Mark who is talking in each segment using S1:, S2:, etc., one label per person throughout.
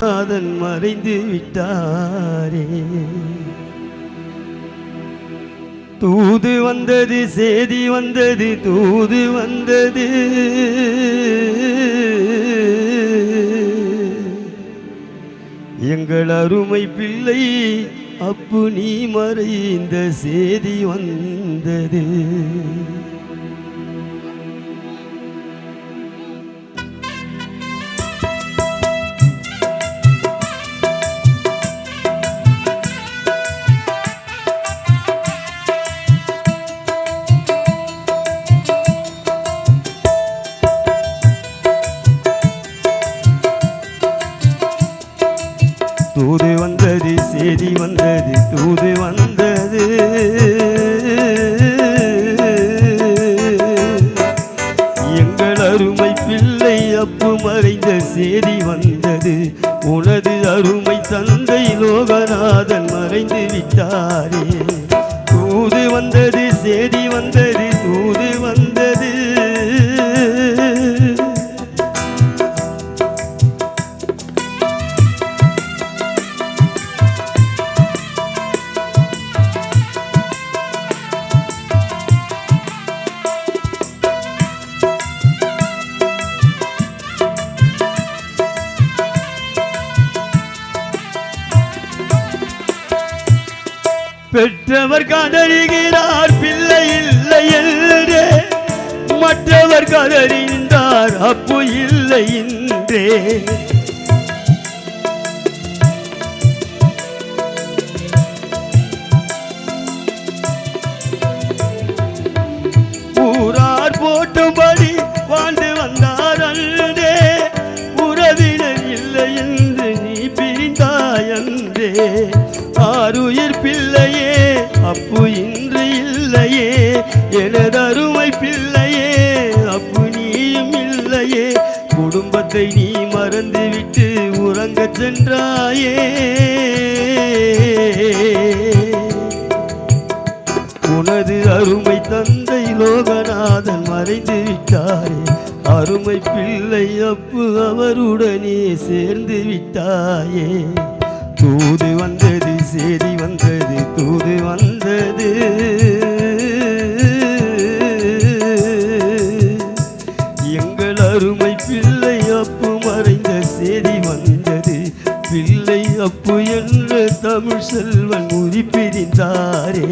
S1: அதன் மறைந்து விட்டாரே. தூது வந்தது, சேதி வந்தது, தூது வந்தது, எங்கள் அருமை பிள்ளை அப்பு நீ மறைந்த சேதி வந்தது. தூது வந்தது, சேதி வந்தது, தூது வந்தது, எங்கள் அருமை பிள்ளை அப்பு மறைந்த சேதி வந்தது. உனது அருமை தந்தை லோகநாதன் மறைந்து விட்டாரே. தூது வந்தது, சேதி வந்தது, தூது வந்தது, பெற்றவர் கதறுகிறார் பிள்ளை இல்லை என்றே, மற்றவர் கதறிந்தார் அப்பு இல்லை என்றே. ஊரார் போட்டும்படி வாழ்ந்து வந்தார் அன்றே, உறவினர் இல்லை என்று நீ பிரிந்தாயன்றே. ஆருயிர் பிள்ளையே அப்பு இன்று இல்லையே, எனது அருமை பிள்ளையே அப்பு நீயும் இல்லையே. குடும்பத்தை நீ மறந்துவிட்டு உறங்கச் சென்றாயே. உனது அருமை தந்தை லோகநாதன் மறைந்து விட்டாரே. அருமை பிள்ளை அப்பு அவருடனே சேர்ந்து விட்டாயே. தூது வந்தது, சேதி வந்தது, தூது வந்தது, எங்கள் அருமை பிள்ளை அப்பு மறைந்த சேதி வந்தது. பிள்ளை அப்பு என்ற தமிழ் செல்வன் உரிப்பிரிந்தாரே.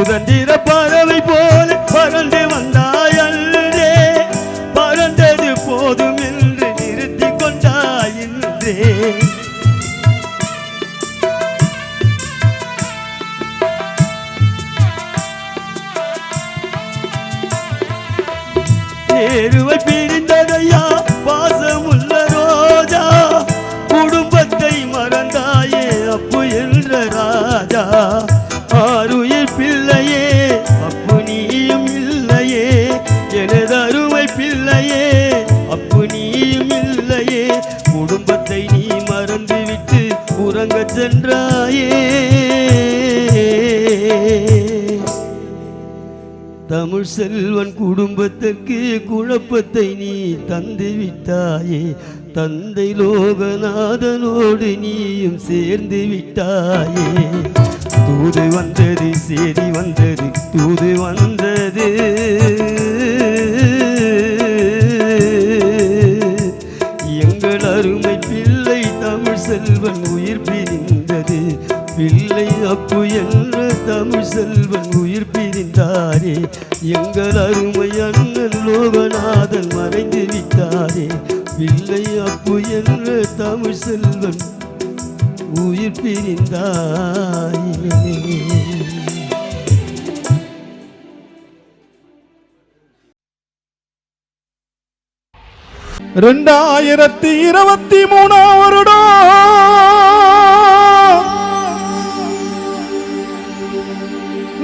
S1: சுதந்திர பறவை போல பறந்து வந்தாயன்றே, பறந்தது போதும் என்று நிறுத்தி கொண்டாயின்றே. நேருவை பிரிந்ததையா பாசமுள்ள ரோஜா, குடும்பத்தை மறந்தாயே அப்பு என்ற ராஜா. ஆருயிர் பிள்ளையே அப்பு நீயும் இல்லையே, எனது அருமை பிள்ளையே அப்பு நீயும் இல்லையே. குடும்பத்தை நீ மறந்துவிட்டு உறங்கச் சென்றாயே. தமிழ் செல்வன் குடும்பத்திற்கு குழப்பத்தை நீ தந்து விட்டாயே. தந்தை லோகநாதனோடு நீயும் சேர்ந்து விட்டாயே. தூது வந்தது, சேதி வந்தது, தூது வந்தது, எங்கள் அருமை பிள்ளை தமிழ் செல்வன் உயிர் பிரிந்தது. பிள்ளை அப்பு என்ற தமிழ் செல்வன் உயிர் பிரிந்தாரே. எங்கள் அருமை அண்ணன் லோகநாதன் மறைந்து விட்டாரே. பிள்ளை அப்பு என்ற தமிழ் செல்வன் உயிர் பிரிந்தாயே.
S2: 2023 வருடம்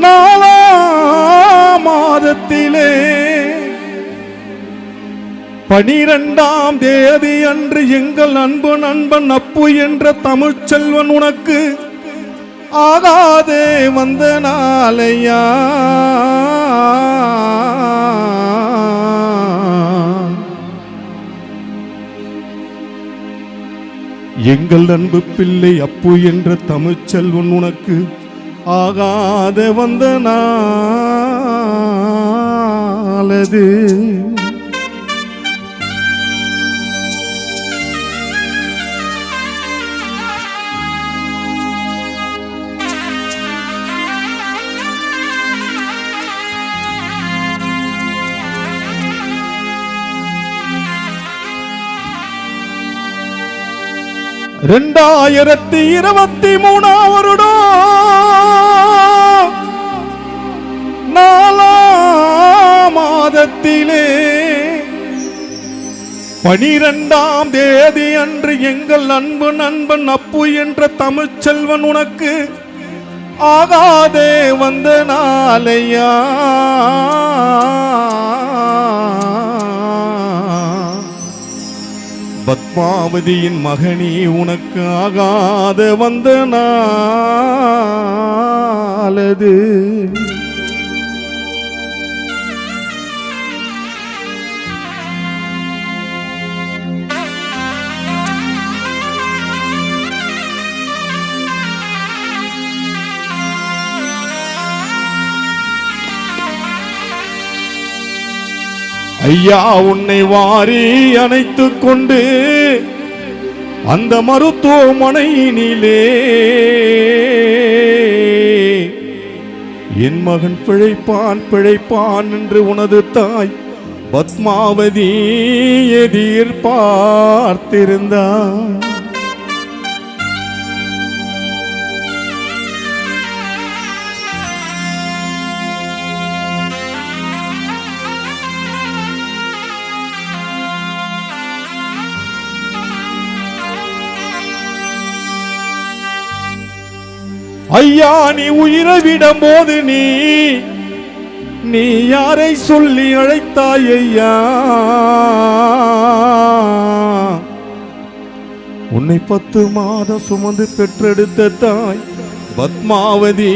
S2: நாலாம் மாதத்திலே 12ஆம் தேதி அன்று எங்கள் அன்பு நண்பன் அப்பு என்ற தமிழ்ச்செல்வன் உனக்கு ஆகாதே வந்த நாளையா. எங்கள் அன்பு பிள்ளை அப்பு என்ற தமிழ்ச்செல்வன் உனக்கு ஆகாத வந்த நாளது. ரெண்டாயிரத்தி 23 வருடம் நாலாம் மாதத்திலே 12ஆம் தேதி அன்று எங்கள் அன்பு நண்பன் அப்பு என்ற தமிழ்ச்செல்வன் உனக்கு ஆகாதே வந்த நாளையா. பத்மாவதியின் மகனே உனக்கு ஆகாத வந்த நாளது. ஐயா உன்னை வாரி அணைத்துக் கொண்டு அந்த மருத்துவமனையினிலே என் மகன் பிழைப்பான் பிழைப்பான் என்று உனது தாய் பத்மாவதி எதிர்பார்த்திருந்தார். ஐயா நீ உயிரை விடும் போது நீ யாரை சொல்லி அழைத்தாய் ஐயா? உன்னை 10 மாதம் சுமந்து பெற்றெடுத்த தாய் பத்மாவதி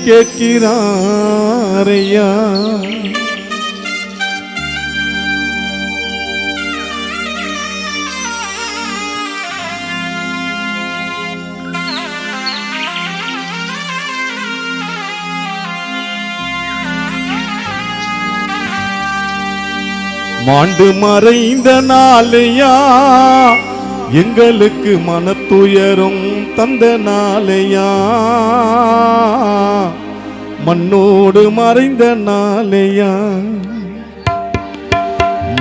S2: கேட்கிறார் ஐயா. மாண்டு மறைந்த நாளையா எங்களுக்கு மனத்துயரும் தந்த நாளையா. மண்ணோடு மறைந்த நாளையா.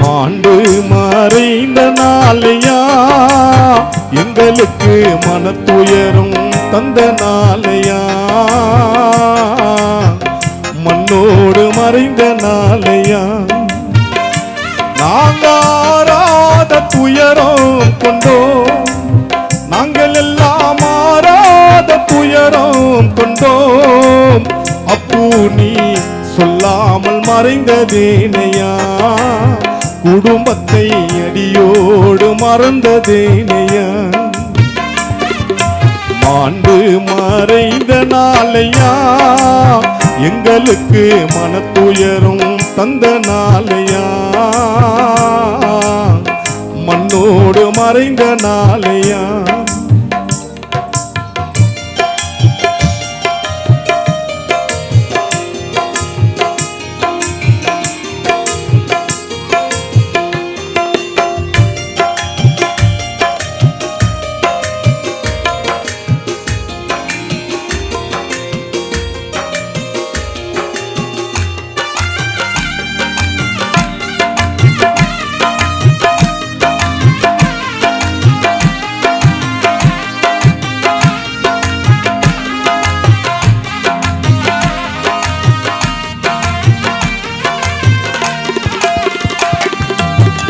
S2: மாண்டு மறைந்த நாளையா எங்களுக்கு மனத்துயரும் தந்த நாளையா. மண்ணோடு மறைந்த நாளையா. நாங்காராத துயரம் கொண்டோம் நாங்கள் எல்லாம் மாறாத துயரம் கொண்டோம். அப்பு நீ சொல்லாமல் மறைந்ததேனையா. குடும்பத்தை அடியோடு மறந்ததேனையா. மாண்டு மறைந்த நாளையா எங்களுக்கு மனத்துயரும் தந்த நாளையா. மண்ணோடு மறைந்த நாளையா.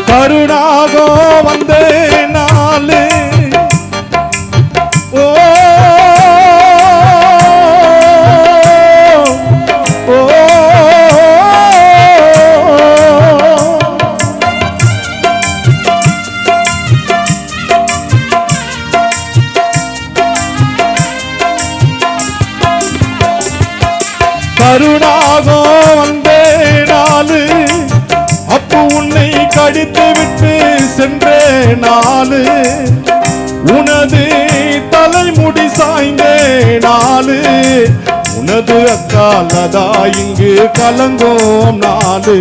S2: கருணாகோ வந்த நாளு ஓ கருணாகோ வந்த நாளு அப்பு உன்னை கடித்து விட்டு சென்ற நாளு உனது தலைமுடி சாய்ந்த நாளு உனது அக்காலதா இங்கு கலங்கோம் நாளு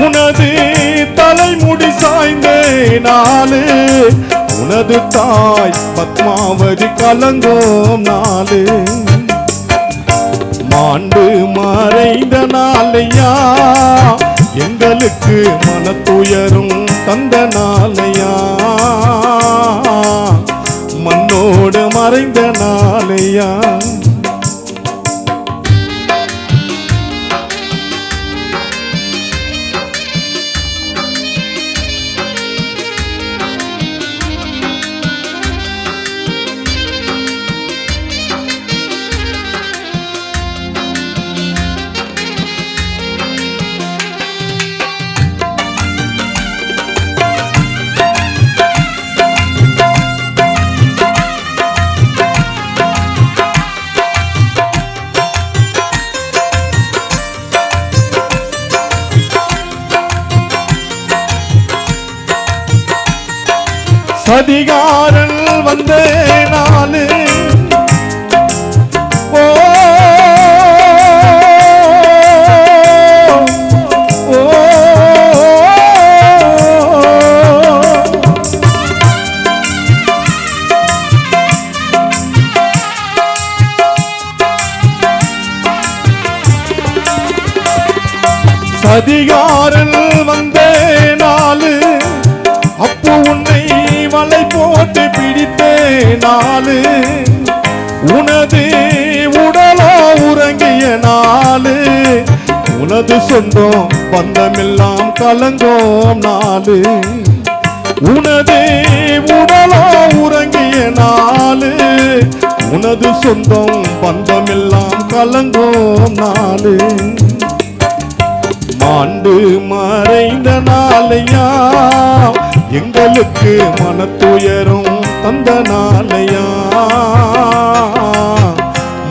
S2: உனது தலைமுடி சாய்ந்த நாளு உனது தாய் பத்மாவதி கலங்கோம் நாளு மாண்டு மறைந்த நாளையா எங்களுக்கு மனத்துயரும் தந்த நாளையா மண்ணோடு மறைந்த நாளையா சதிகாரன் வந்த நாளு ஓ சதிகாரன் வந்த நாளு அப்பு உன்னை மலை போட்டு பிடித்தே நாளு உனது உடலோ உறங்கிய நாளு உனது சொந்தம் பந்தமெல்லாம் கலங்கோம் நாளு உனது உடலோ உறங்கிய நாளு உனது சொந்தம் பந்தமெல்லாம் கலங்கோம் நாளு மாண்டு மறைந்த நாளையா எங்களுக்கு மனத்துயரும் தந்த நாளையா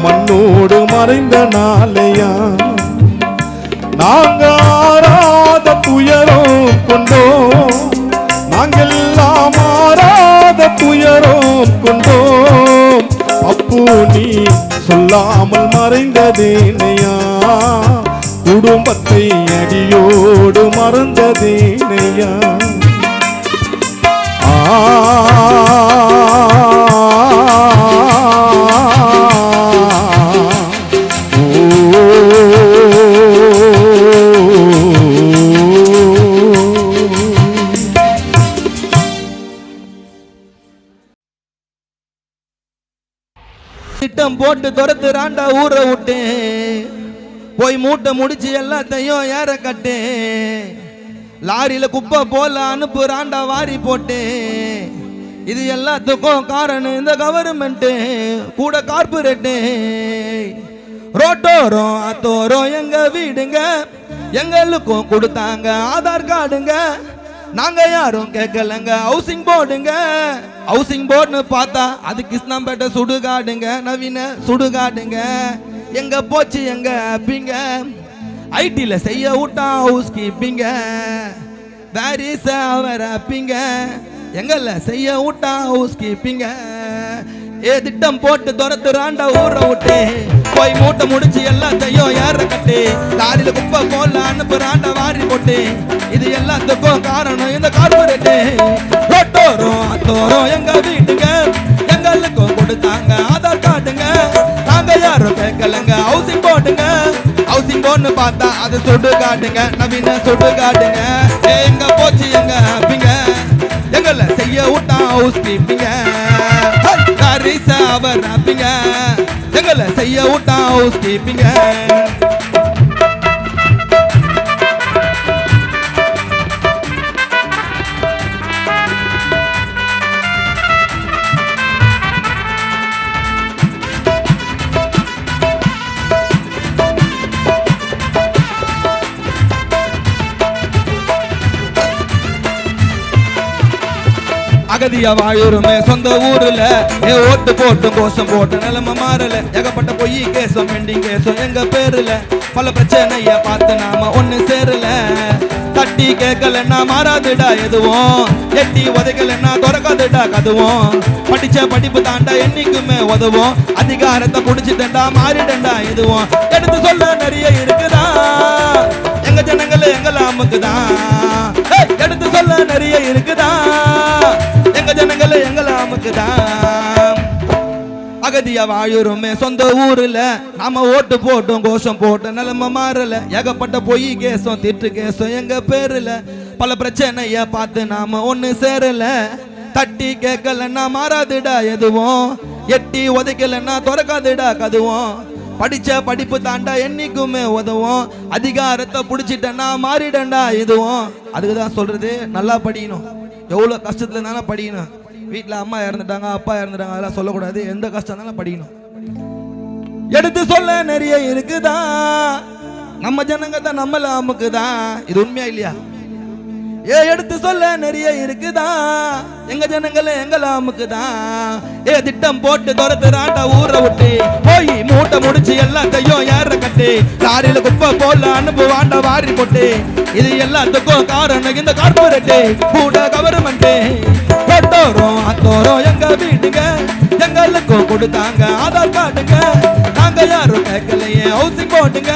S2: மண்ணோடு மறைந்த நாளையா நாங்க ஆராத துயரும் கொண்டோம் நாங்கெல்லாம் ஆராத துயரும் கொண்டோம் அப்பு நீ சொல்லாமல் மறைந்ததேனையா குடும்பத்தை அடியோடு மறந்ததேனையா
S3: திட்டம் போட்டு துரத்துறாண்டா ஊரை விட்டேன் போய் மூட்டை முடிச்சு எல்லாத்தையும் ஏற கட்டேன் லாரியில குப்பை போல அனுப்புறாண்டா வாரி போட்டேன் இது எல்லாத்துக்கும் காரணம் இந்த கவர்மெண்ட் கூட கார்பரேட்டு ரோட்டோரம் அத்தோரம் எங்க வீடுங்க எங்களுக்கும் கொடுத்தாங்க ஆதார் கார்டுங்க நாங்க யாரும் கேட்கலங்க ஹவுசிங் போர்டுங்க ஹவுசிங் போர்டுன்னு பார்த்தா அது கிருஷ்ணம்பேட்டை சுடுகாடுங்க நவீன சுடுகாடுங்க எங்க போச்சு எங்க அப்பிங்க ஐடில செய்ய விட்டா ஹவுஸ் கீப்பிங்க வேரிஸ் அவர் அப்பிங்க எங்கல்ல செய்ய விட்டா ஹவுஸ் கீப்பிங்க திட்டம் போட்டு துரத்துறாண்டா ஊரை விட்டு போய் மூட்டை முடிச்சு எல்லாத்தையும் ஏற கட்டு லாரியில குப்பை போல அனுப்புறாண்டா வாரி போட்டு இது எல்லாத்துக்கும் காரணம் இந்த கார்பரேட்டு ரோட்டோரம் அத்தோரம் எங்க வீட்டுங்க எங்களுக்கும் கொடுத்தாங்க ஆதார் கார்டுங்க நாங்க யாரும் கேட்கலங்க ஹவுசிங் போர்டுங்க ஹவுசிங் போர்டுன்னு பார்த்தா அது சுடு காட்டுங்க நவீன சுடு காட்டுங்க எங்க போச்சு எங்க ஹாப்பிங்க எங்கள செய்ய விட்டா ஹவுஸ் கீப்பிங்க அவர் ஹாப்பிங்க எங்கள செய்ய விட்டா ஹவுஸ் கீப்பிங்க அகதியா வாழுருமே சொந்த ஊருல ஓட்டு போட்டு கோஷம் போட்டு நிலைமை மாறல ஏகப்பட்ட பொய் கேசம் பெண்டிங் கேசம் எங்க பேருல பல பிரச்சனைய பார்த்து நாம ஒண்ணு சேரல தட்டி கேட்கலன்னா மாறாதுடா எதுவும் எட்டி உதைக்கலன்னா துறக்காதுடா கதுவும் படிச்ச படிப்பு தாண்டா என்னைக்குமே உதவும் அதிகாரத்தை புடிச்சுட்டா மாறிடண்டா எதுவும் எடுத்து சொல்ல நிறைய இருக்குதா எங்க ஜனங்களே எங்கள அமுக்குதான் எடுத்து சொல்ல நிறைய இருக்குதா எங்க ஜனங்களே எங்கள அமுக்குதான் அகதியா வாழுருமே சொந்த ஊருல நாம ஓட்டு போட்டோம் கோஷம் போட்டோம் நிலைமை மாறல ஏகப்பட்ட பொய் கேசம் திட்டு கேசம் எங்க பேருல பல பிரச்சனைய பார்த்து நாம ஒண்ணு சேரல தட்டி கேட்கலன்னா மாறாதுடா எதுவும் எட்டி உதைக்கலன்னா துறக்காதுடா கதுவும் படிச்ச படிப்பு தாண்டா என்னைக்குமே உதவும் அதிகாரத்தை புடிச்சிட்டனா மாறிடண்டா இதுவும் அதுக்குதான் சொல்றது நல்லா படிக்கணும் எவ்வளவு கஷ்டத்துல இருந்தாலும் படிக்கணும் வீட்டுல அம்மா இறந்துட்டாங்க அப்பா இறந்துட்டாங்க அதெல்லாம் சொல்லக்கூடாது எந்த கஷ்டம் இருந்தாலும் படிக்கணும் எடுத்து சொல்ல நிறைய இருக்குதா நம்ம ஜனங்க தான் நம்மள அமுக்குதான் இது உண்மையா இல்லையா எடுத்து சொல்ல நிறைய இருக்குதா எங்க ஜனங்களே எங்கள அமுக்குதான் திட்டம் போட்டு துரத்துறாண்டா ஊரை விட்டு போய் மூட்டை முடிச்சு எல்லாத்தையும் ஏற கட்டு லாரியில குப்பை போல அனுப்புவாண்டா வாரி போட்டு இது எல்லாத்துக்கும் காரணம் இந்த கார்பரேட் கூட கவர்மெண்ட் தொட்டோரும் அத்தோரும் எங்க வீட்டுங்க எங்களுக்கும் கொடுத்தாங்க ஆதார் கார்டுங்க நாங்க யாரும் கேட்கலையே ஹவுசிங் போட்டுங்க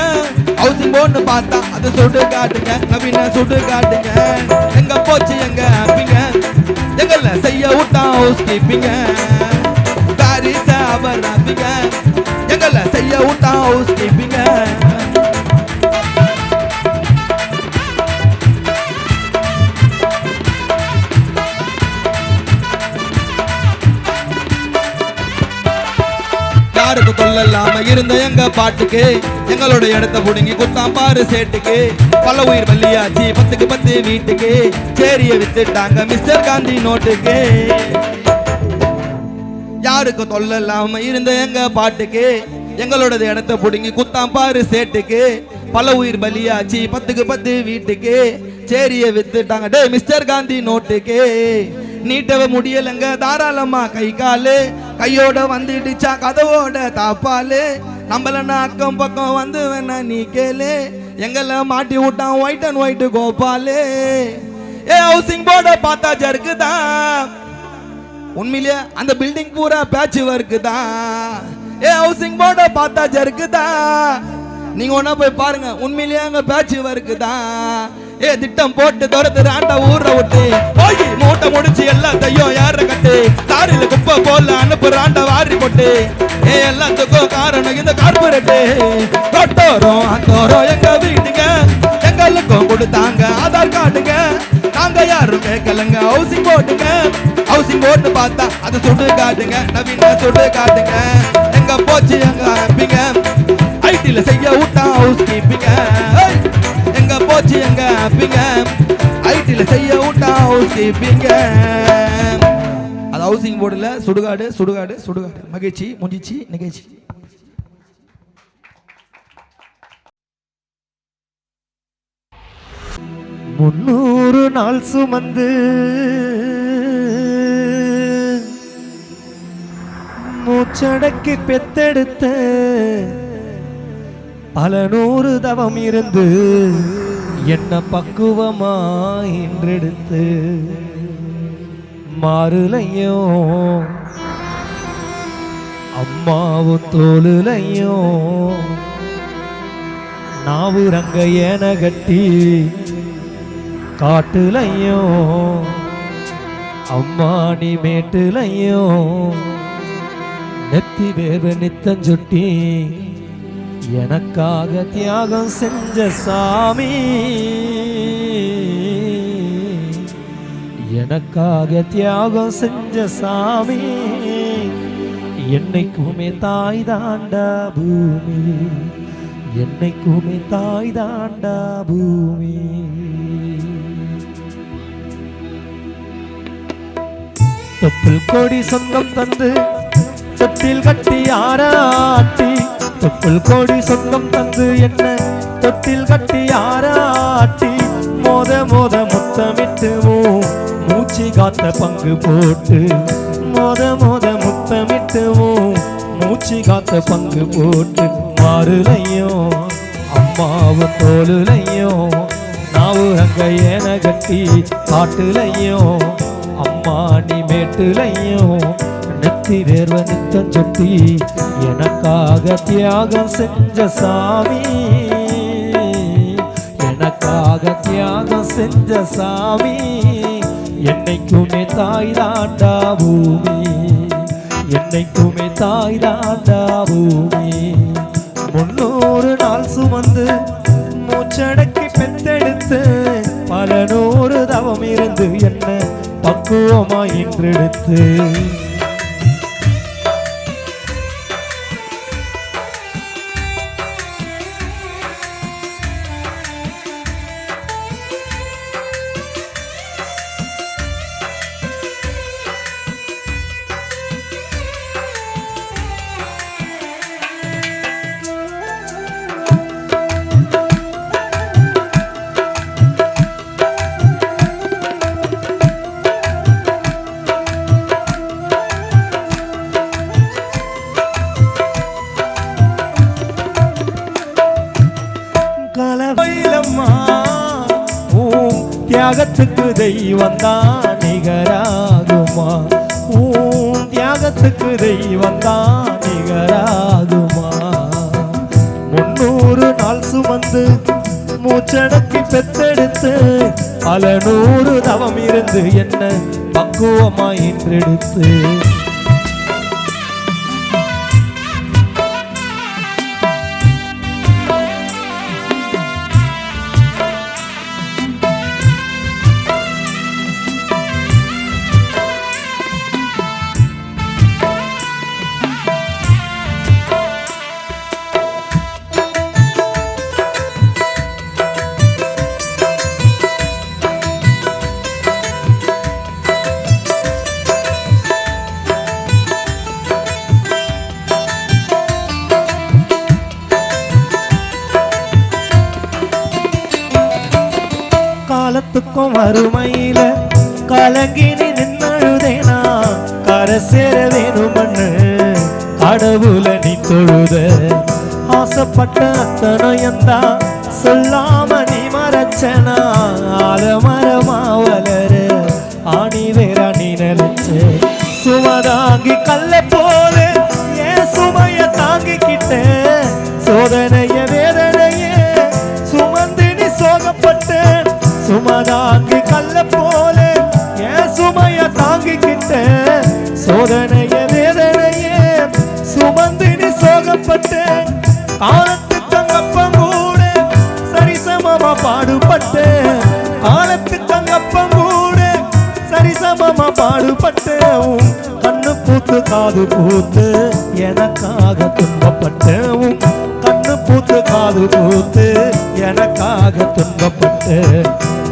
S3: ஹவுசிங் போர்டு பார்த்தா அது சுடு காட்டுங்க நவீன சுடு காட்டுங்க எங்க போச்சு எங்க ஹாப்பிங்க எங்கள செய்ய விட்டா ஹவுஸ் கீப்பிங்க பாரிஸ் அவர் ஹாப்பிங்க எங்கள செய்ய விட்டா ஹவுஸ் கீப்பிங்க யாருக்கு கொள்ளலாம இருந்த எங்க பாட்டுக்கு எங்களோட இடத்த புடுங்கி குத்தாம் பாரு சேட்டுக்கு பல உயிர் பள்ளியாச்சு 10க்கு 10 வீட்டுக்கு சேரிய வித்துட்டாங்க மிஸ்டர் காந்தி நோட்டுக்கு யாருக்கு தொல்லலாம இருந்த எங்க பாட்டுக்கு எங்களோட இடத்த புடுங்கி குத்தாம் பாரு சேட்டுக்கு பல உயிர் பலியாச்சு 10க்கு 10 வீட்டுக்கு சேரிய வித்துட்டாங்க டே மிஸ்டர் காந்தி நோட்டுக்கு நீட்டவ முடியலங்க தாராளமா கை காலு கையோட வந்துடுச்சா கதவோட தாப்பாலு நம்மள அக்கம் பக்கம் வந்து வேணா நீ கேளு எங்களை மாட்டி விட்டான் white and white Gopalu housing போர்ட பார்த்தா ஜருக்குதான் உண்மையிலே அந்த பில்டிங் பூரா பேட்ச் ஒர்க்கு தான் ஹவுசிங் போர்ட பார்த்தா ஜருக்குதான் நீங்க ஒன்னா போய் பாருங்க உண்மையிலேயே அங்க பேட்ச் ஒர்க்கு தான் திட்டம் போட்டு துரத்துறாண்டா ஊரை விட்டு போய் மூட்டை முடிச்சு எல்லாத்தையும் ஏற கட்டு லாரியில குப்பை போல அனுப்புறாண்டா வாரி போட்டு எல்லாத்துக்கும் காரணம் இந்த கார்பரேட் தொட்டோரும் அத்தோரும் எங்க வீட்டுங்க எங்களுக்கும் கொடுத்தாங்க ஆதார் கார்டுங்க நாங்க யாரும் கேட்கலங்க ஹவுசிங் போட்டுங்க ஹவுசிங் போட்டு பார்த்தா அது சுடு காட்டுங்க நவீன சுடு காட்டுங்க எங்க போச்சு எங்க ஹாப்பிங்க ஐடில செய்ய விட்டா ஹவுஸ் கீப்பிங்க எங்க போச்சு எங்க ஹாப்பிங்க ஐடில செய்ய விட்டா ஹவுஸ் கீப்பிங்க அது ஹவுசிங் போர்டுல சுடுகாடு சுடுகாடு சுடுகாடு மகிழ்ச்சி முடிச்சு நிகழ்ச்சி
S1: 300 நாள் சுமந்து மூச்சடக்கி பெத்தெடுத்த பல 100 தவம் இருந்து என்ன பக்குவமா என்றெடுத்து மாறுலையோ அம்மாவும் தோளுலையோ நாவு ரங்க ஏன கட்டி காட்டுலையோ அம்மானி மேட்டுலையோ நெத்தி வேர்வ நித்தஞ்சொட்டி எனக்காக தியாகம் செஞ்ச சாமி எனக்காக தியாகம் செஞ்ச சாமி என்னைக்குமே தாய் தாண்டா பூமி என்னைக்குமே தாய் தாண்டா பூமி தொப்புள் கொடி சொந்தம் தந்து தொட்டில் கட்டி ஆராட்டி தொப்புள் கொடி சொந்தம் தந்து என்ன தொட்டில் கட்டி ஆராட்டி மோத மோத முத்தமிட்டு மூச்ச
S4: மூச்சு காத்த பங்கு போட்டு மொத முத்தமிட்டுவோம் மூச்சு காத்த பங்கு போட்டு மாறுலையும் அம்மாவும் தோலுலையும் நாவு அங்க ஏன கட்டி காட்டுலையும் அம்மா நீ மேட்டுலையும் நெத்தி வேர்வ நித்தம் சொட்டி எனக்காக தியாகம் செஞ்ச சாமி எனக்காக தியாகம் செஞ்ச சாமி என்னைக்குமே தாய் தாண்டா பூமி என்னைக்குமே தாய் தாண்டா பூமி 300 நாள் சுமந்து மூச்சடக்கி பெத்தெடுத்து பல 100 தவம் இருந்து என்ன பக்குவமாய் இன்றெடுத்து தியாகத்துக்கு தெய்வம் தான் நிகராகுமா தியாகத்துக்கு தெய்வம் தான் நிகராகுமா 300 நாள் சுமந்து மூச்சடக்கி பெத்தெடுத்து பல 100 தவம் இருந்து என்ன பக்குவமாய் இன்றெடுத்து காலத்துக்கும் வறுமையில கலங்கினி நின்னழுதேனா கரை சேர வேணுமண்ணு கடவுள நீ தொழுத ஆசைப்பட்ட அத்தனையந்தா சொல்லாம நீ மறைச்சனா ஆலமரமா வளர ஆணி வேற நீ நினைச்ச சுமதாங்கி கல்ல போல ஏன் சுமைய தாங்கிக்கிட்ட சோதனைய வேதனைய சுமந்து நீ சோகப்பட்ட சுமதாங்கி கல்ல போல ஏன் சுமைய தாங்கிக்கிட்ட சோதனைய வேதனைய சுமந்து நீ சோகப்பட்ட காலத்துக்கு தங்கப்பம் கூட சரிசமமா பாடுபட்ட காலத்துக்கு தங்கப்பம் கூட சரிசமமா பாடுபட்ட கண்ணு பூத்து காது பூத்து எனக்காக துன்பப்பட்ட கண்ணு பூத்து காது பூத்து எனக்காக துன்பப்பட்ட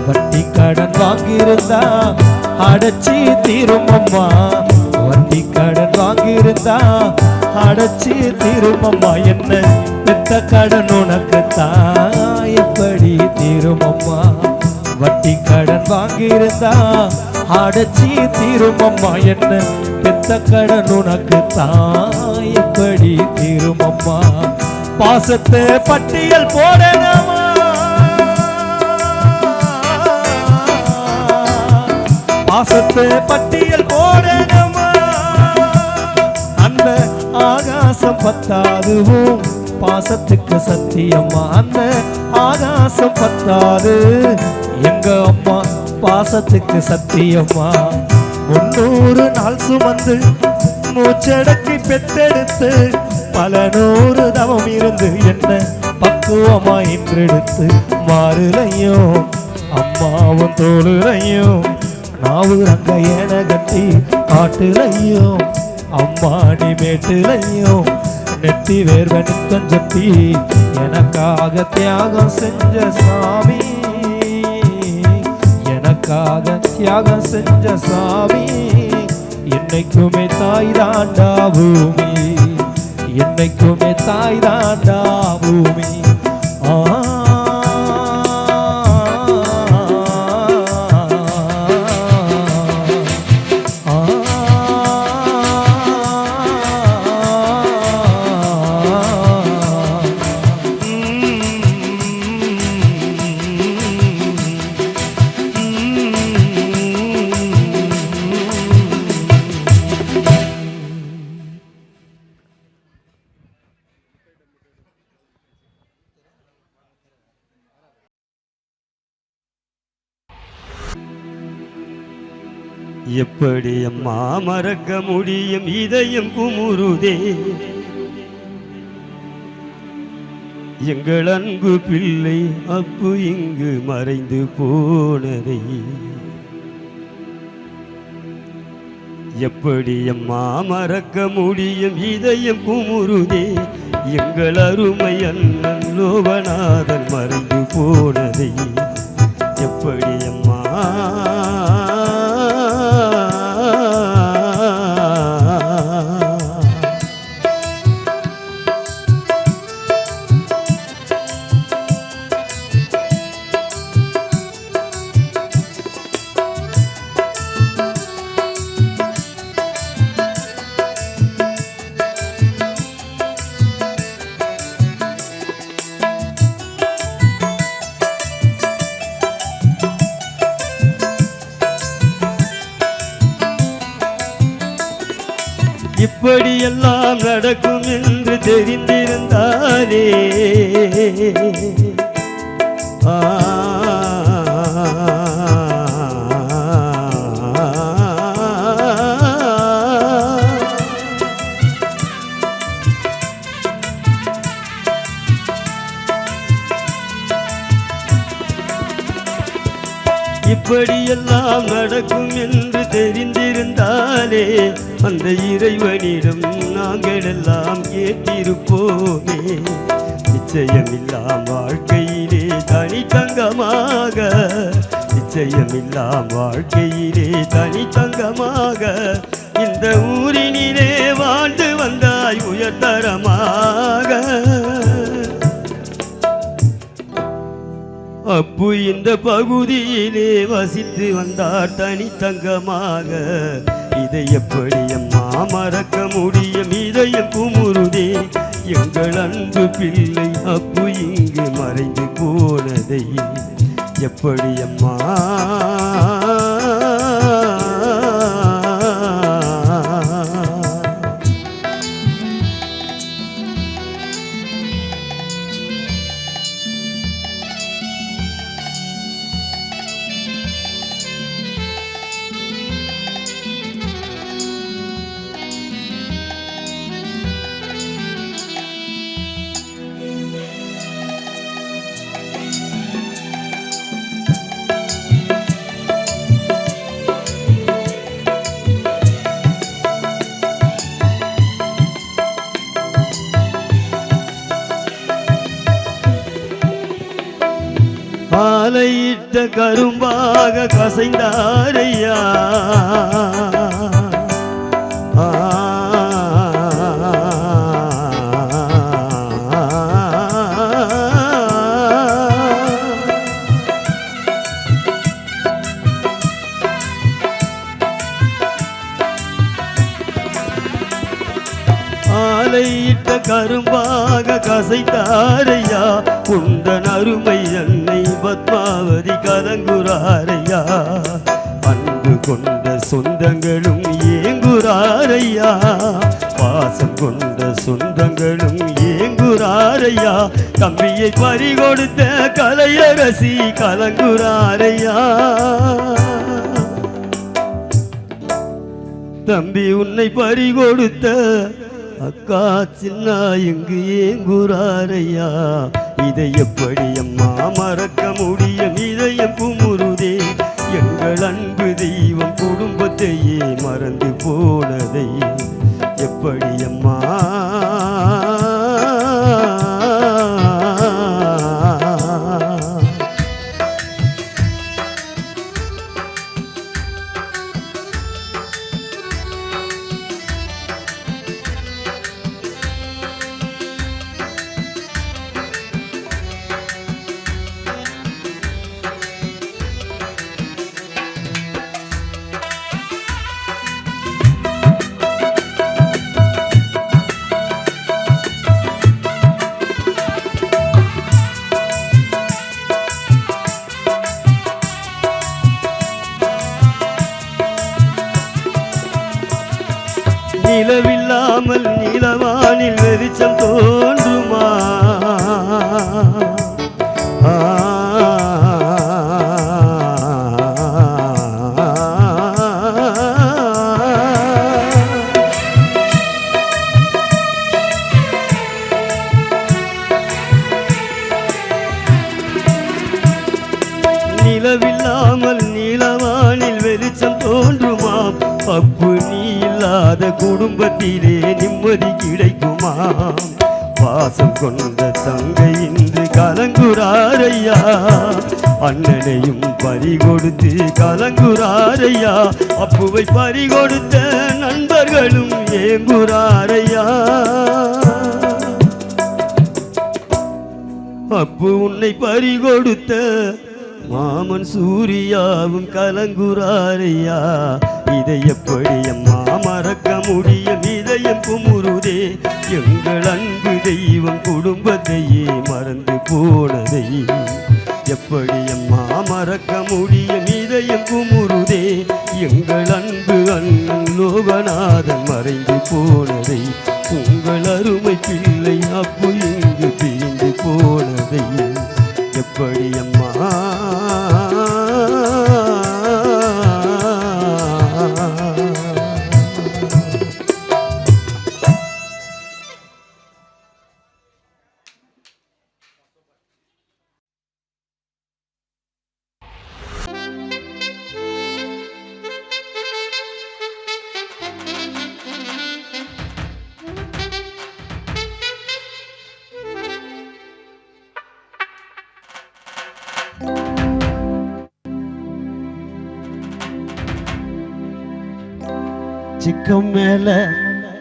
S4: வட்டி கடன் வாங்கியிருந்தா அடைச்சி தீரும் அம்மா வட்டி கடன் வாங்கியிருந்தா அடைச்சி தீரும் அம்மா என்ன பெத்த கடன் உனக்கு தான் எப்படி தீரும் அம்மா வட்டி கடன் வாங்கியிருந்தா அடைச்சி தீரும் அம்மா என்ன பெத்த கடன் உனக்கு தான் எப்படி தீரும் அம்மா பாசத்தை பட்டியல் போடணுமா பாசத்தை பட்டியல் போடணுமா அந்த ஆகாசம் பத்தாதுவும் பாசத்துக்கு சத்தியம்மா அந்த ஆகாசம் பத்தாது எங்க அம்மா பாசத்துக்கு சத்தியம்மா 300 நாள் சுமந்து மூச்சடக்கி பெத்தெடுத்து பல 100 தவம் இருந்து என்ன பக்குவமா இன்றெடுத்து மாறுலையும் அம்மாவும் தோளுலையும் நாவு அங்க ஏன கட்டி காட்டுலையும் அம்மாடி மேட்டுலையும் நெத்தி வேர்வ நித்தம் சொட்டி எனக்காக தியாகம் செஞ்ச சாமி எனக்காக தியாகம் செஞ்ச சாமி என்னைக்குமே தாய் தாண்டா பூமி என்னைக்குமே தாய் தாண்டா பூமி
S1: எப்படி அம்மா மறக்க முடியும் இதயம் குமுறுதே எங்கள் அன்பு பிள்ளை அப்பு இங்கு மறைந்து போனதை எப்படி அம்மா மறக்க முடியும் இதயம் குமுறுதே எங்கள் அருமை அண்ணன் லோகநாதன் மறைந்து போனதை எப்படி அம்மா இப்படியெல்லாம் நடக்கும் என்று தெரிந்திருந்தாலே இப்படியெல்லாம் நடக்கும் என்று தெரிந்திருந்தாலே அந்த இறைவனிடம் நாங்கள் எல்லாம் கேட்டிருப்போமே நிச்சயமில்லாம் வாழ்க்கையிலே தனித்தங்கமாக நிச்சயமில்லாம் வாழ்க்கையிலே தனித்தங்கமாக இந்த ஊரினிலே வாழ்ந்து வந்தாய் உயர்தரமாக அப்பு இந்த பகுதியிலே வசித்து வந்தார் தனித்தங்கமாக இதை எப்படி அம்மா மறக்க முடியும் இதயம் குமுறுதே எங்கள் அன்பு பிள்ளை அப்பு இங்கு மறைந்து போனதை எப்படி அம்மா ஆலையிட்ட கரும்பாக கசைந்தாரையா ஆலையிட்ட கரும்பாக கசைத்தாரையா குந்தன் அருமை அன்னை பத்மாவதி கலங்குறாரையா அன்பு கொண்ட சொந்தங்களும் ஏங்குறாரையா பாசம் கொண்ட சொந்தங்களும் ஏங்குறாரையா தம்பியை பறிகொடுத்த கலையரசி கலங்குறாரையா தம்பி உன்னை பறிகொடுத்த அக்கா சின்ன எங்கு ஏங்குறாரையா இதை எப்படி அம்மா மறக்க முடியும் இதயம் குமுறுதே எங்கள் அன்பு தெய்வம் குடும்பத்தையே மறந்து போனதை எப்படி அம்மா நிலவில்லாமல் நிலவானில் வெளிச்சம் தோன்றுமா இல்லாமல் நீலவானில் வெளிச்சம் தோன்றுமாம். அப்பு நீ இல்லாத குடும்பத்திலே நிம்மதி கிடைக்குமாம். பாசம் கொண்ட தங்கை இன்று கலங்குறாரையா, அண்ணனையும் பறிகொடுத்து கலங்குறாரையா. அப்புவை பறிகொடுத்த நண்பர்களும் ஏங்குறாரையா. அப்பு உன்னை பறிகொடுத்த மாமன் சூரியாவும் கலங்குறாரையா. இதை எப்படி அம்மா மறக்க முடியும்? இதயம் குமுறுதே எங்கள் அன்பு தெய்வம் குடும்பத்தையே மறந்து போனதை. எப்படி அம்மா மறக்க முடியும்? இதயம் குமுறுதே எங்கள் அன்பு அண்ணன் லோகநாதன் மறைந்து போனதை. உங்கள் அருமை பிள்ளை அப்பு இங்கு பிரிந்து போனதை எப்படி அம்மா?
S5: சிக்கம் மேல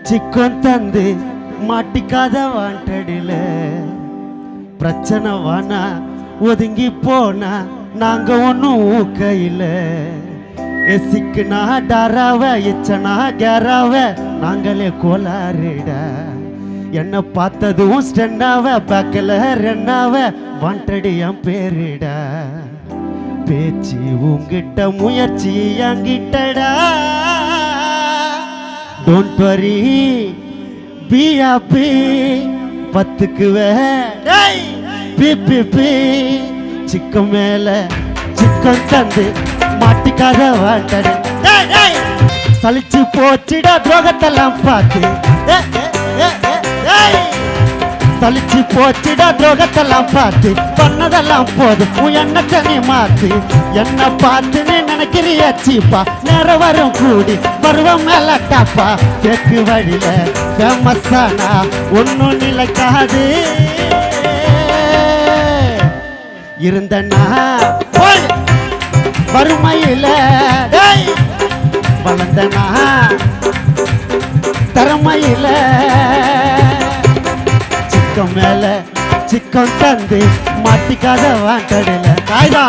S5: சிக்கம் தந்து மாட்டிக்காத வாண்டடில பிரச்சனை வானா ஒதுங்கி போனா நாங்க ஒன்னும் ஊக்கையில. சிக்குனா டராவ இச்சனா கேராவ நாங்களே கோளாறிட. என்ன பார்த்ததும் ஸ்டெண்டாவ பேக்கல ரெண்டாவ வாண்டடி என் பேரிட. பேச்சு உங்கிட்ட முயற்சி என்கிட்டடா. டோன்ட் வரி பி ஹாப்பி பத்துக்குவே பி சிக்கம் மேல சிக்கம் தந்து மாட்டிக்காத வாண்டடி. சலிச்சு போச்சுடா துரோகத்தெல்லாம் பார்த்து. சலிச்சு போச்சுடா துரோகத்தெல்லாம் பார்த்து. பண்ணதெல்லாம் போதும் உன் எண்ணத்தை நீ மாத்து. என்ன பார்த்து நீ நினைக்கிறிய சீப்பா. நேரம் வரும் கூடி பருவம் மேல டாப்பா. கேக்கு வழியில ஃபேமஸானா ஒன்னும் நிலைக்காது. இருந்தனா வறுமையில வளர்ந்தனா திறமையில. சிக்கம் மேல சிக்கம் தந்து மாட்டிக்காத வாண்டடில. காய்தா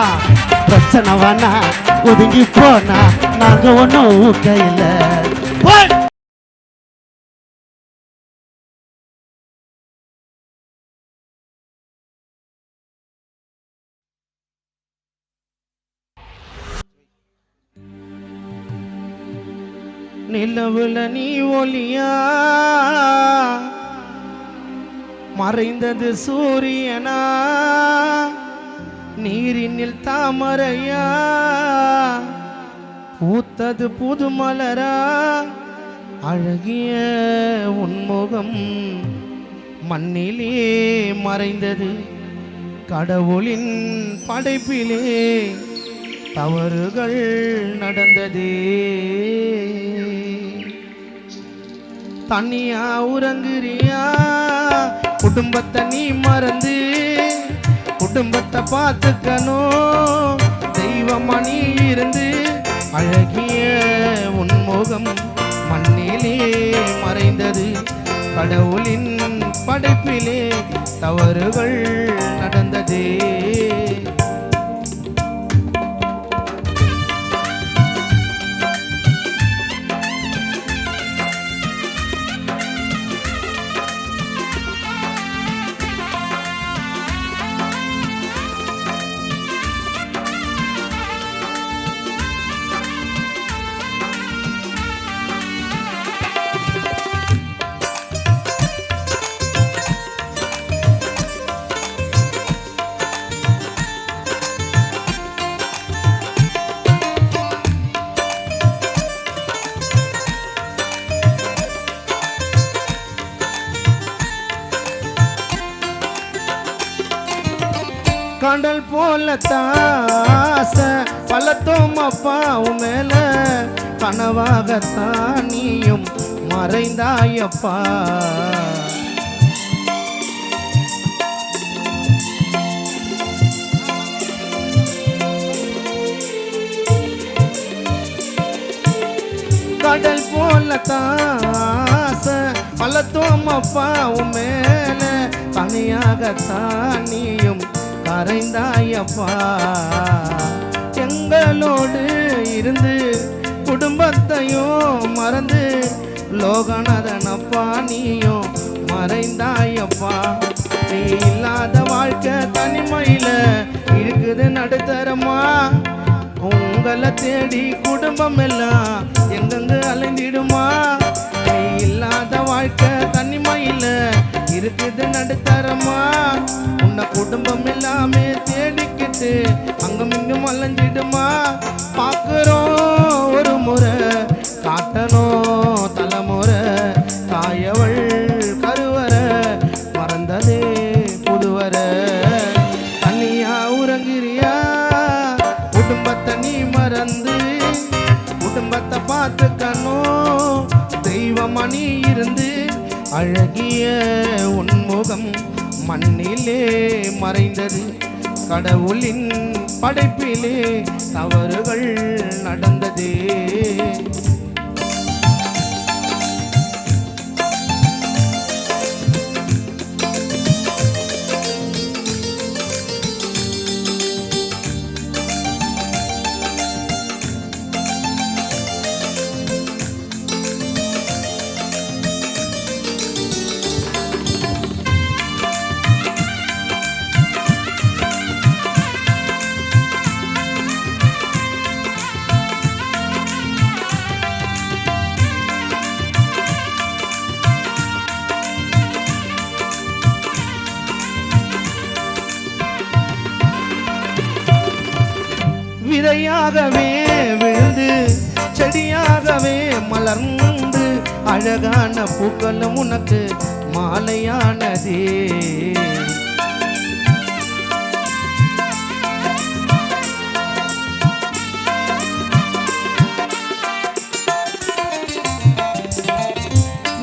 S5: பிரச்சனை வானா ஒதுங்கி போனா நாங்க ஒன்னும் ஊக்கையில.
S6: நிலவுல நீ ஒளியா மறைந்தது சூரியனா. நீரினில் தாமரையா பூத்தது புது மலரா. அழகிய உன்முகம் மண்ணிலே மறைந்தது. கடவுளின் படைப்பிலே தவறுகள் நடந்ததே. தனியா உறங்குறியா குடும்பத்தை நீ மறந்து. குடும்பத்தை பார்த்துக்கணும் தெய்வமா நீ இருந்து. அழகிய உன்முகம் மண்ணிலே மறைந்தது. கடவுளின் படைப்பிலே தவறுகள் நடந்ததே. கடல் போல தாச பலத்தோம் அப்பா உன் மேல கனவாகத்தான் நீயும் மறைந்தாயப்பா கடல் போல தாச பலத்தோம் அப்பா உன் மேல தனியாகத்தான் நீயும் கரைந்தாயப்பா எங்களோடு இருந்து குடும்பத்தையும் மறந்து லோகநாதனப்பா நீயும் மறைந்தாயப்பா நீ இல்லாத வாழ்க்கை தனிமையில இருக்குது நடுத்தரமா உங்களை தேடி குடும்பம் எல்லாம் எங்கெங்கு அலைந்திடுமா நீ இல்லாத வாழ்க்கை தனிமையில இருக்குது நடுத்தரமா உன்னை குடும்பம் எல்லாமே தேடிக்கிட்டு அங்கும் இங்கும் அலைஞ்சிடுமா பார்க்குறோம் ஒரு முறை காட்டணும் தலைமுறை தாயவள் கருவற மறந்ததே புதுவர தனியா உறங்குறியா குடும்பத்தை நீ மறந்து குடும்பத்தை பார்த்துக்கணும் தெய்வமா நீ இருந்து அழகிய உன்முகம் மண்ணிலே மறைந்தது கடவுளின் படைப்பிலே தவறுகள் நடந்ததே விதையாகவே விழுந்து செடியாகவே மலர்ந்து அழகான பூக்களும் உனக்கு மாலையானதே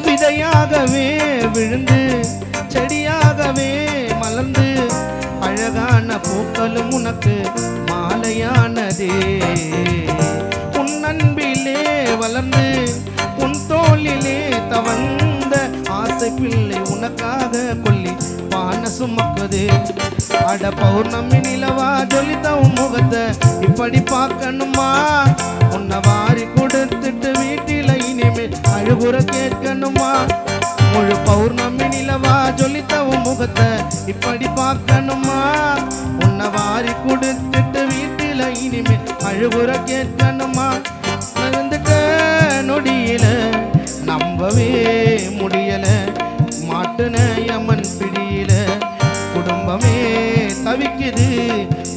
S6: விதையாகவே விழுந்து செடியாகவே மலர்ந்து அழகான பூக்களும் உனக்கு மாலையானதே உன் அன்பிலே வளர்ந்து உன் தோளிலே தவந்த ஆசை பிள்ளை உனக்காக கொல்லி பான சுமக்குது அட பௌர்ணமி நிலவா ஜொலித்த உன் முகத்தை இப்படி பார்க்கணுமா உன்னை வாரி கொடுத்துட்டு வீட்டில இனிமேல் அழுகுற கேட்கணுமா முழு பௌர்ணமி நிலவா ஜொலித்த உன் முகத்தை இப்படி பார்க்கணுமா உன்னை வாரி கொடுத்துட்டு வீட்டில இனிமேல் அழுகுற கேட்கணுமா நடந்துட்ட நொடியில நம்பவே முடியல மாட்டுன யமன் பிடியில குடும்பமே தவிக்குது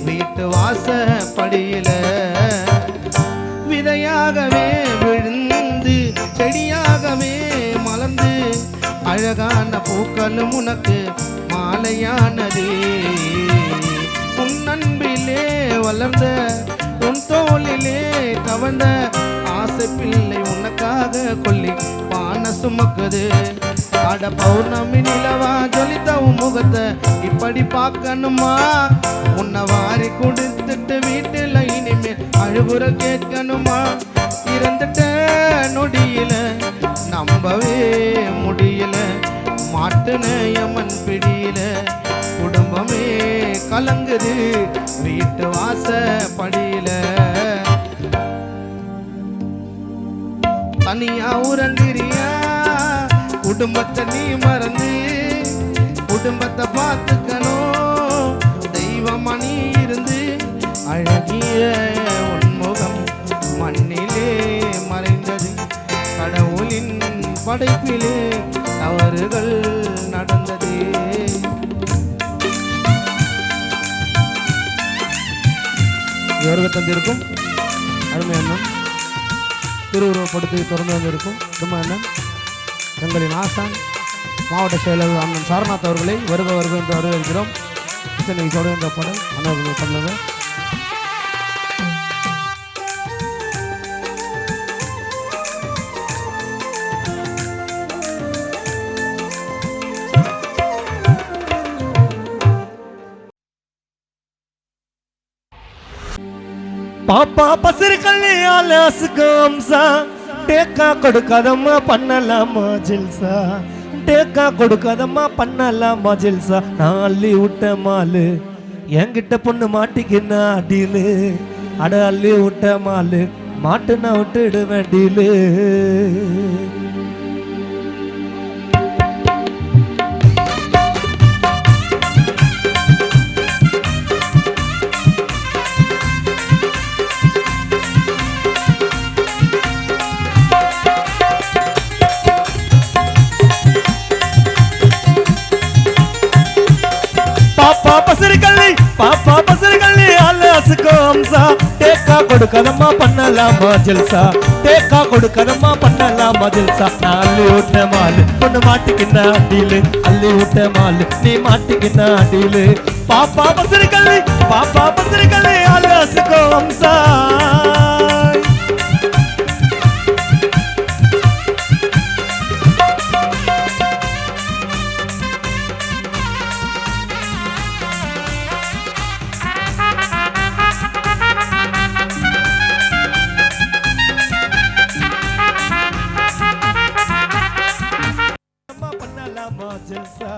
S6: வீட்டு வாசப்படியில விதையாகவே விழுந்து செடியாகவே மலர்ந்து அழகான பூக்களும் உனக்கு மாலையானதே உன் அன்பிலே வளர்ந்த உன் தோளிலே தவழ்ந்த ஆசை பிள்ளை உனக்காக கொல்லி பான சுமக்குது அட பௌர்ணமி நிலவா ஜொலித்த உன் முகத்தை இப்படி பார்க்கணுமா உன்னை வாரி கொடுத்துட்டு வீட்டுல இனிமேல் அழுகுற கேட்கணுமா இறந்துட்ட நொடியில நம்பவே முடியல மாட்டுன யமன் பிடியில குடும்பமே கலங்குது வீட்டு வாசப்படியில தனியா உறங்குறியா குடும்பத்தை நீ மறந்து குடும்பத்தை பார்த்துக்கணும் தெய்வமா நீ இருந்து அழகிய உன்முகம் மண்ணிலே மறைந்தது கடவுளின் படைப்பிலே தவறுகள் நடந்தது
S7: வருகை தந்திருக்கும் அருமை அண்ணன் திருவுருவப்படுத்தி திறந்து வந்திருக்கும் அருமை அண்ணன் எங்களின் ஆசான் மாவட்ட செயலாளர் அண்ணன் சாரநாத் அவர்களை வருக வருக என்று வரவேற்கிறோம். அடுத்து இன்னைக்கு தொடர்ந்த பாடல் அண்ணா பண்ணது.
S4: பாப்பா பசிருக்கள்ளி ஆலாசுக்கு அம்சா டேக்கா கொடுக்காதம்மா பண்ணலாமா ஜில்சா டேக்கா கொடுக்காதம்மா பண்ணலாமா ஜில்சா நான் அள்ளி விட்ட மாலு என்கிட்ட பொண்ணு மாட்டிக்கின்னா டீலு அட அள்ளி விட்ட மாலு மாட்டு நான் விட்டுடுவேன் டீலு பாப்பா பசர்களே ஆலாசுக்கு அம்சா டேக்கா கொடுக்கதம்மா பண்ணலாமா ஜல்சா டேக்கா கொடுக்கதம்மா பண்ணலாமா ஜல்சா நான் அள்ளி விட்ட மாலு பொண்ணு மாட்டிக்கின்னா டீலு அள்ளி விட்ட மாலு நீ மாட்டிக்கின்னா டீலு பாப்பா பசர்களே ஆலாசுக்கு அம்சா ஜல்சா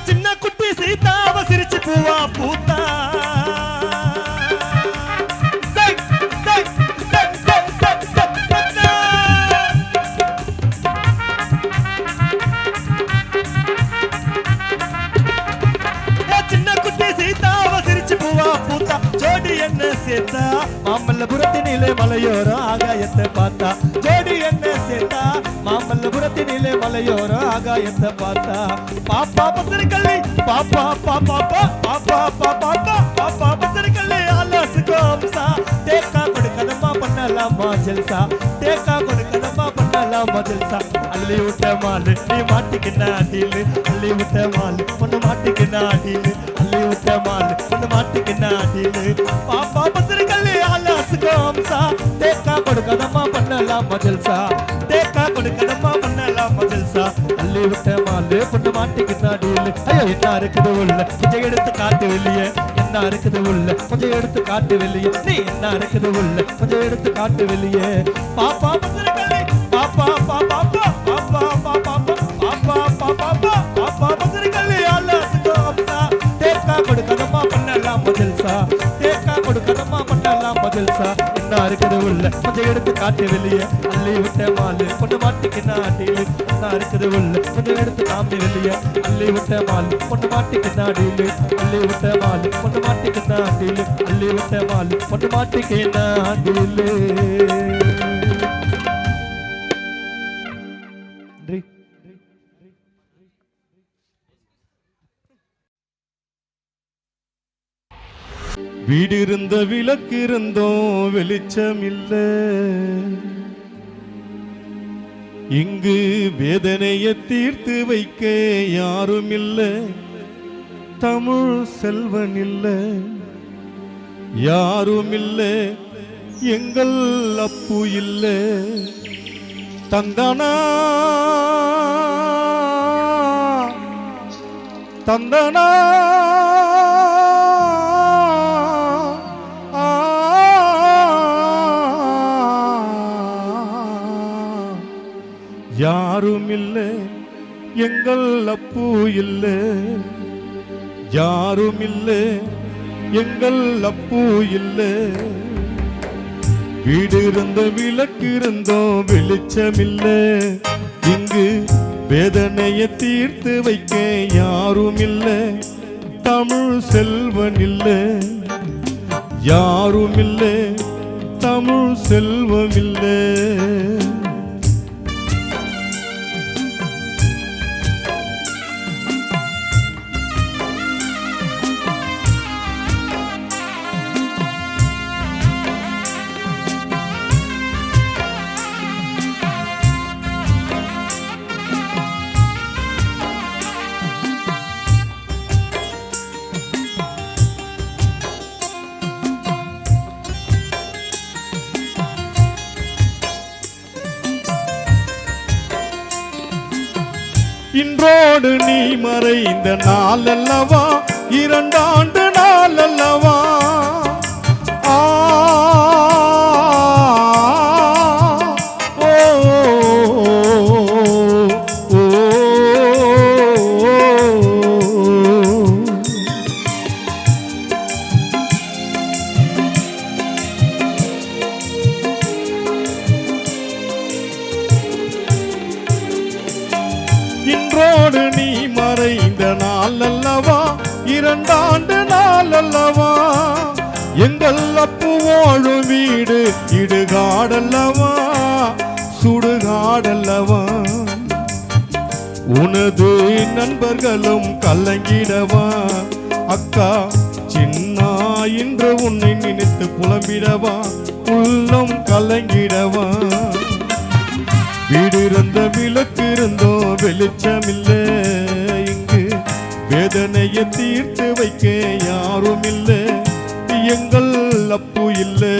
S4: சின்ன குட்டி சீதாவ சிரிச்சு பூவா பூத்தா ஜோடி என்ன சேர்த்தா மாமல்லபுரத்தினிலே மலையோரம் ஆகாயத்தை பார்த்தா ஜோடி என்ன சேர்த்தா மாமல்லபுரத்தினிலே மலையோரம் ஆகாயத்தை பார்த்தா பாப்பா பசருக்கள்ளி பாப்பா பாப்பா பாப்பா பாப்பா பாப்பா பசருக்கள்ளி ஆலாசுக்கு அம்சா டேக்கா கொடுக்கதம்மா பண்ணலாமா ஜல்சா டேக்கா கொடுக்கதம்மா பண்ணலாமா ஜல்சா அள்ளி விட்ட மாலு நீ மாட்டிக்கின்னா டீலு அள்ளி விட்ட மாலு பொண்ணு மாட்டிக்கின்னா டீலு அள்ளி விட்ட மாலு பொண்ணு மாட்டிக்கின்னா டீலு பாப்பா பசருக்கள்ளி ஆலாசுக்கு அம்சா டேக்கா கொடுக்கதம்மா பண்ணலாமா ஜல்சா டேக்கா கொடுக்கதம்மா பண்ணலாமா ஜல்சா அள்ளி விட்ட மாலு பொண்ணு மாட்டிக்கின்னா டீலு ஐயோ என்ன இருக்குது உள்ள கொஞ்சம் எடுத்து காட்டு வெளியே என்ன இருக்குது உள்ள கொஞ்சம் எடுத்து காட்டு வெளியே நீ என்ன இருக்குது உள்ள கொஞ்சம் எடுத்து காட்டு வெளியே பாப்பா பசருக்கள்ளி பாப்பா பாப்பா பாப்பா பாப்பா பாப்பா பாப்பா பாப்பா பசருக்கள்ளி ஆலாசுக்கு அம்சா டேக்கா கொடுக்கதம்மா பண்ணலாமா ஜல்சா டேக்கா கொடுக்கதம்மா பண்ணலாமா ஜல்சா என்ன இருக்குது உள்ள கொஞ்சம் எடுத்து காட்டு வெளியே அள்ளி விட்ட மாலு பொண்ணு மாட்டிக்கின்னா டீலு என்ன இருக்குது உள்ள கொஞ்சம் எடுத்து காமி வெளியே அள்ளி விட்ட மாலு பொண்ணு மாட்டிக்கின்னா டீலு அள்ளி விட்ட மாலு பொண்ணு மாட்டிக்கின்னா டீலு அள்ளி விட்ட மாலு பொண்ணு மாட்டிக்கின்னா டீலு.
S2: வீடு இருந்த விளக்கு இருந்தோம் வெளிச்சம் இல்ல இங்கு வேதனையை தீர்த்து வைக்க யாரும் இல்ல தமிழ் செல்வன் இல்ல யாரும் இல்ல எங்கள் அப்பு இல்ல தந்தனா தந்தனா யாரும் இல்லை எங்கள் அப்பு இல்லை யாரும் இல்லை எங்கள் அப்பு இல்லை வீடு இருந்த விளக்கு இருந்தோம் வெளிச்சம் இல்லை இங்கு வேதனையை தீர்த்து வைக்க யாரும் இல்லை தமிழ் செல்வன் இல்லை யாரும் இல்லை தமிழ் செல்வம் இல்லை இன்றோடு நீ மறைந்த நாள் அல்லவா 2 ஆண்டு நாள் அல்லவா ஆ ஓ ஓ இன்றோடு நீ மறைந்த நாள் அல்லவா 2 ஆண்டு நாள் அல்லவா எங்கள் அப்புவோழு வீடு இடுகாடல்லவா சுடுகாடல்லவா உனது நண்பர்களும் கலங்கிடவா அக்கா சின்ன இன்று உன்னை நினைத்து புலம்பிடவா உள்ளம் கலங்கிடவா வீடு இருந்த விளக்கு இருந்தோ வெளிச்சமில்லை இங்கு வேதனையை தீர்த்து வைக்க யாரும் இல்லை எங்கள் அப்பு இல்லை